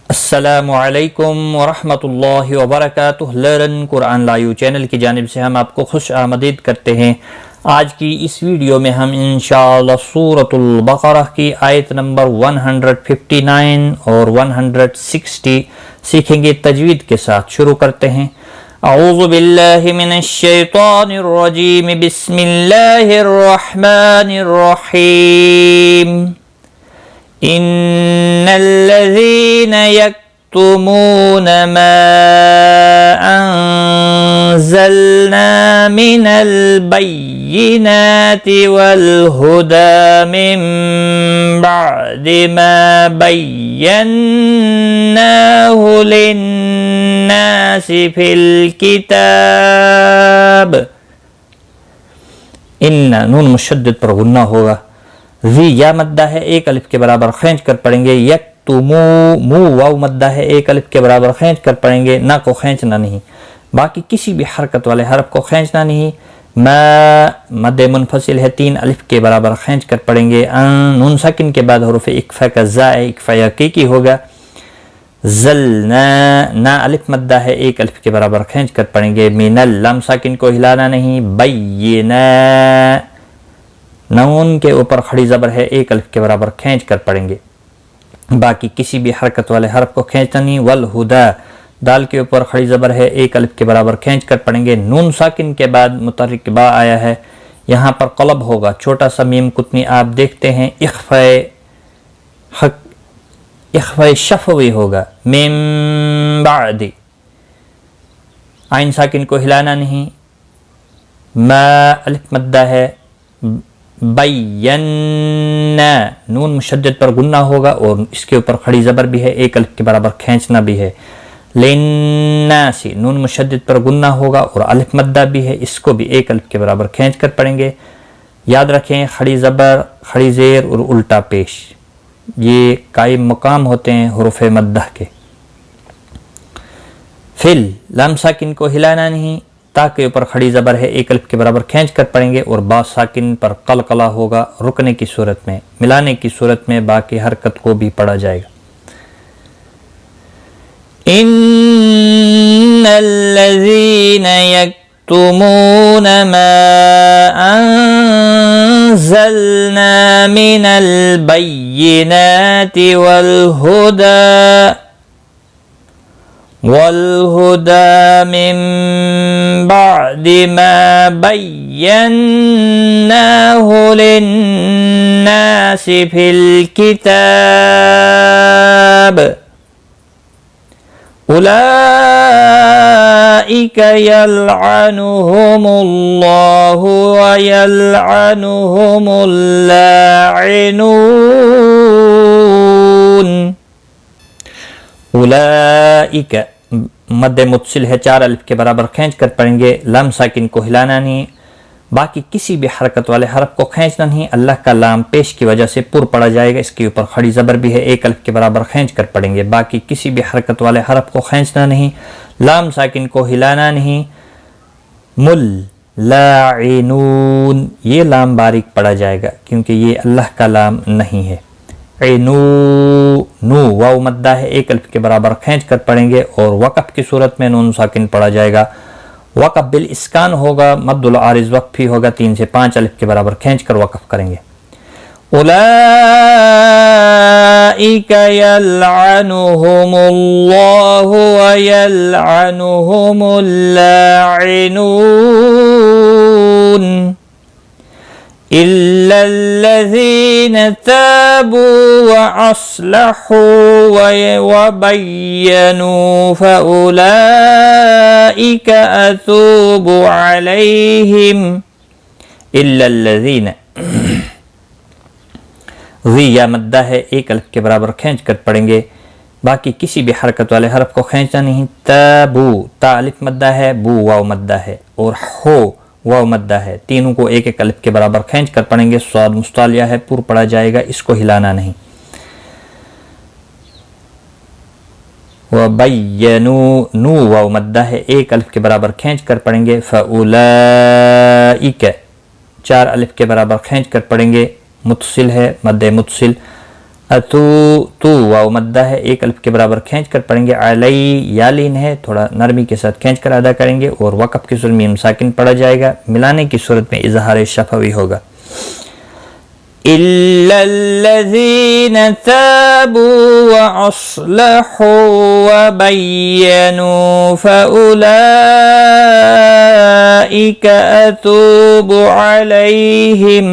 अस्सलामुअलैकुम वरहमतुल्लाहि वबरकातुहु। Learn Quran live channel की जानिब से हम आपको खुश आमदीद करते हैं। आज की इस वीडियो में हम इंशाअल्लाह सूरतुल बकरा की आयत नंबर 159 और 160 सीखेंगे। तजवीद के साथ शुरू करते हैं। अऊज़ु बिल्लाहि मिनश शैतानिर रजीम, बिस्मिल्लाहिर रहमानिर रहीम। इन्नल्लज़ीना यक्तुमून मा अंज़लना मिनल बय्यिनाति वल हुदा मिन बअदि मा बय्यन्नाहु लिन्नासि फिल किताब। इन्ना नून मुशद्दद पर गुन्ना होगा। जी या मद्दा है, एक अलिफ के बराबर खींच कर पढ़ेंगे। यक्तुमू मू वाव मद्दा है, एक अलिफ के बराबर खींच कर पढ़ेंगे। ना को खींचना नहीं, बाकी किसी भी हरकत वाले हरफ को खींचना नहीं। मद मुनफसिल है, 3 अलिफ के बराबर खींच कर पढ़ेंगे। नून साकिन के बाद हुरूफ इक्फा का जा इक्फा यकीकी होगा। ज़लना ना अलिफ मद्दा है, एक अलिफ के बराबर खींच कर पढ़ेंगे। मिनल लम साकिन को हिलाना नहीं। बय्यिना नून के ऊपर खड़ी ज़बर है, एक अलिफ के बराबर खींच कर पढ़ेंगे। बाकी किसी भी हरकत वाले हरफ को खींचना नहीं। वल हुदा दाल के ऊपर खड़ी ज़बर है, एक अलिफ के बराबर खींच कर पढ़ेंगे। नून साकिन के बाद मुतहर्रिक बा आया है, यहाँ पर क़लब होगा। छोटा सा मीम कुतनी आप देखते हैं। इख्फ़ा शफ़वी होगा। मिन बादी आइन साकिन को हिलाना नहीं। मा अलिफ मद्दा है। बय्यन्ना नून मुशद्दद पर गुन्ना होगा और इसके ऊपर खड़ी ज़बर भी है, एक अलिफ के बराबर खींचना भी है। लिन्नासी नून मुशद्दद पर गुन्ना होगा और अलिफ मद्दा भी है, इसको भी एक अलिफ के बराबर खींच कर पढ़ेंगे। याद रखें, खड़ी ज़बर, खड़ी ज़ेर और उल्टा पेश ये कायम मकाम होते हैं हुरूफ मद्दा के। फिल लम साकिन को हिलाना नहीं। ता के ऊपर खड़ी ज़बर है, एक अलिफ के बराबर खींच कर पढ़ेंगे और बा साकिन पर कलकला होगा। रुकने की सूरत में, मिलाने की सूरत में बाकी हरकत को भी पढ़ा जाएगा। इन्नल्लज़ीना यक्तुमून मा अंज़लना मिनल बय्यिनाति वल हुदा मिन बअदि मा बय्यन्नाहु लिन्नासि फिल किताब। उलाइका यलअनुहुमुल्लाहु व यलअनुहुमुल लाइनून। उलाइका मद्दे मुत्सिल है, 4 अलिफ के बराबर खींच कर पढ़ेंगे। लम साकिन को हिलाना नहीं। बाकी किसी भी हरकत वाले हरफ को खींचना नहीं। अल्लाह का लाम पेश की वजह से पुर पढ़ा जाएगा। इसके ऊपर खड़ी ज़बर भी है, एक अलिफ के बराबर खींच कर पढ़ेंगे। बाकी किसी भी हरकत वाले हरफ को खींचना नहीं। लाम साकिन को हिलाना नहीं। मुल लाइनून ये लाम बारीक पढ़ा जाएगा क्योंकि ये अल्लाह का लाम नहीं है। नू वाव मद्दा है, एक अलिफ के बराबर खींच कर पढ़ेंगे और वक़फ़ की सूरत में नून साकिन पढ़ा जाएगा। वक़फ़ बिल इस्कान होगा, मद्दुल आरिज़ वक़फ़ी होगा। 3 से 5 अलिफ के बराबर खींच कर वक़फ़ करेंगे। उलाइका यलअनुहुमुल्लाहु व यलअनुहुमुल लाइनून इल्लल्लज़ीना ताबू व अस्लहू व बय्यनू फउलाइका अतूबु अलैहिम। इल्लल्लज़ीना ज़ी या मद्दा है, एक अलिफ के बराबर खींच कर पढ़ेंगे। बाकी किसी भी हरकत वाले हरफ को खींचना नहीं। ताबू ता अलिफ मद्दा है, बू वाव मद्दा है और हो वाव मद्दा है। तीनों को एक एक अलिफ के बराबर खींच कर पढ़ेंगे। स्वाद मुस्तालिया है, पुर पढ़ा जाएगा, इसको हिलाना नहीं। व बय्यनू नू वाव मद्दा है, एक अलिफ के बराबर खींच कर पढ़ेंगे। फउलाइका 4 अलिफ के बराबर खींच कर पढ़ेंगे। मुत्सिल है, मद्दे मुत्सिल। अतू तू वाव मद्दा है, एक अलिफ के बराबर खींच कर पढ़ेंगे। अलई या लीन है, थोड़ा नरमी के साथ खींच कर अदा करेंगे और वक़फ़ की सूरत में मीम साकिन पढ़ा जाएगा। मिलाने की सूरत में इज़हार शफ़वी होगा। इल्लल्लज़ीन ताबू व अस्लहू व बय्यनू फ़उलाइका अतूबु अलैहिम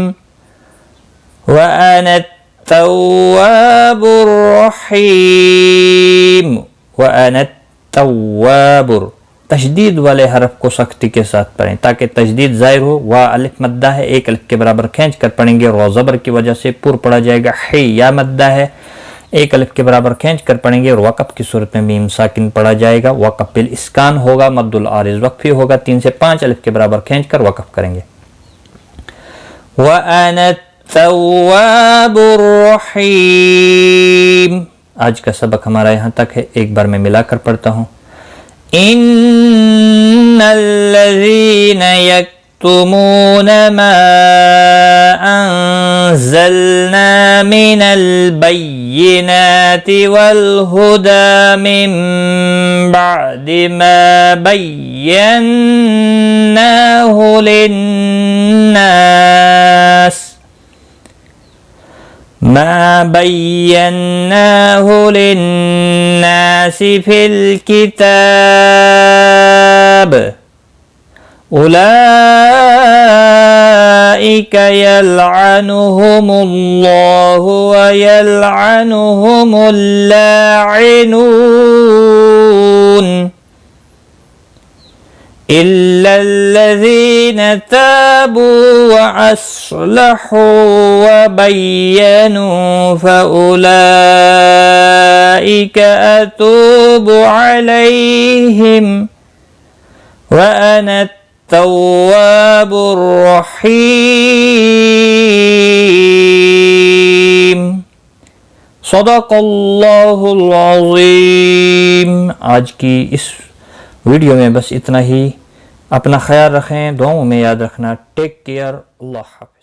व अना तव्वाबुर रहीम। व अना तव्वाबुर, तशदीद वाले हरफ को सख्ती के साथ पढ़ें ताकि तशदीद ज़ाहिर हो। वा अलिफ मद्दा है, एक अलिफ के बराबर खींच कर पढ़ेंगे। रो ज़बर की वजह से पुर पढ़ा जाएगा। है या मद्दा है, एक अलिफ के बराबर खींच कर पढ़ेंगे और वक़फ़ की सूरत में मीम साकिन पढ़ा जाएगा। वक़फ़ बिल इस्कान होगा, मद्दुल आरिज़ वक़फ़ी होगा। 3 से 5 अलिफ के बराबर खींच कर वक़फ़ करेंगे। व अना तव्वाबुर रहीम। आज का सबक हमारा यहाँ तक है, एक बार मैं मिलाकर पढ़ता हूँ। इन्नल्लज़ीना यक्तुमून मा अंज़लना मिनल बय्यिनाति वल हुदा मिन बअदि मा बय्यन्नाहु लिन्नास फिल किताब उलाइका यलअनुहुमुल्लाहु व यलअनुहुमुल लाइनून इल्लल्लज़ीन ताबू व अस्लहू व बय्यनू फ़उलाइका अतूबु अलैहिम व अना तव्वाबुर रहीम। सदक़ल्लाहुल अज़ीम। आज की इस वीडियो में बस इतना ही। अपना ख्याल रखें, दुआओं में याद रखना। Take care. अल्लाह हाफ़िज़।